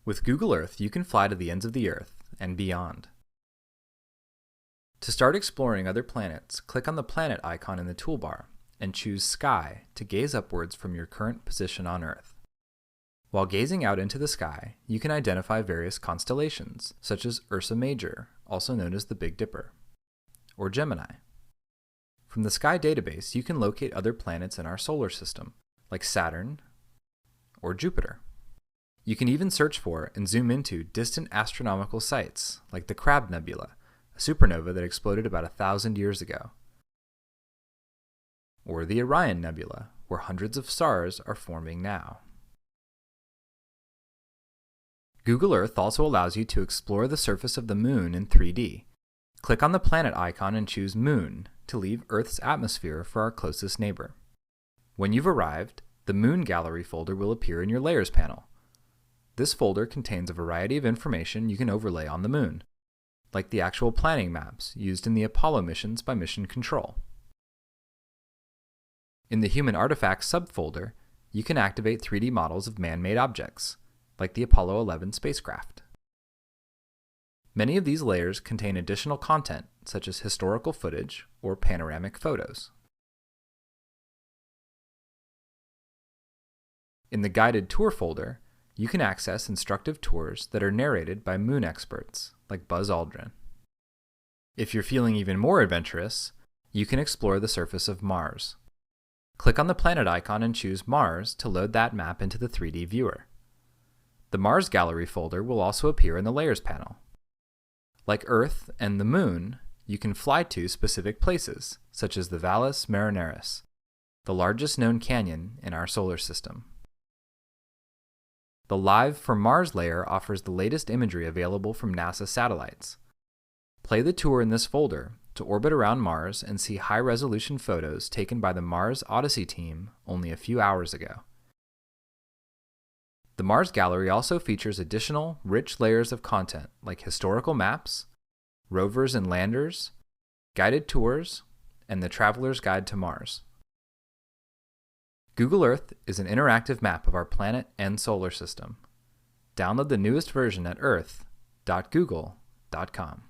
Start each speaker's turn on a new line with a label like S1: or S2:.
S1: With Google Earth, you can fly to the ends of the Earth and beyond. To start exploring other planets, click on the planet icon in the toolbar and choose Sky to gaze upwards from your current position on Earth. While gazing out into the sky, you can identify various constellations, such as Ursa Major, also known as the Big Dipper, or Gemini. From the Sky database, you can locate other planets in our solar system, like Saturn or Jupiter. You can even search for and zoom into distant astronomical sites, like the Crab Nebula, a supernova that exploded about 1,000 years ago, or the Orion Nebula, where hundreds of stars are forming now. Google Earth also allows you to explore the surface of the Moon in 3D. Click on the planet icon and choose Moon to leave Earth's atmosphere for our closest neighbor. When you've arrived, the Moon Gallery folder will appear in your Layers panel. This folder contains a variety of information you can overlay on the Moon, like the actual planning maps used in the Apollo missions by Mission Control. In the Human Artifacts subfolder, you can activate 3D models of man-made objects, like the Apollo 11 spacecraft. Many of these layers contain additional content, such as historical footage or panoramic photos. In the Guided Tour folder, you can access instructive tours that are narrated by moon experts, like Buzz Aldrin. If you're feeling even more adventurous, you can explore the surface of Mars. Click on the planet icon and choose Mars to load that map into the 3D viewer. The Mars Gallery folder will also appear in the Layers panel. Like Earth and the Moon, you can fly to specific places, such as the Valles Marineris, the largest known canyon in our solar system. The Live from Mars layer offers the latest imagery available from NASA satellites. Play the tour in this folder to orbit around Mars and see high-resolution photos taken by the Mars Odyssey team only a few hours ago. The Mars Gallery also features additional, rich layers of content like historical maps, rovers and landers, guided tours, and the Traveler's Guide to Mars. Google Earth is an interactive map of our planet and solar system. Download the newest version at earth.google.com.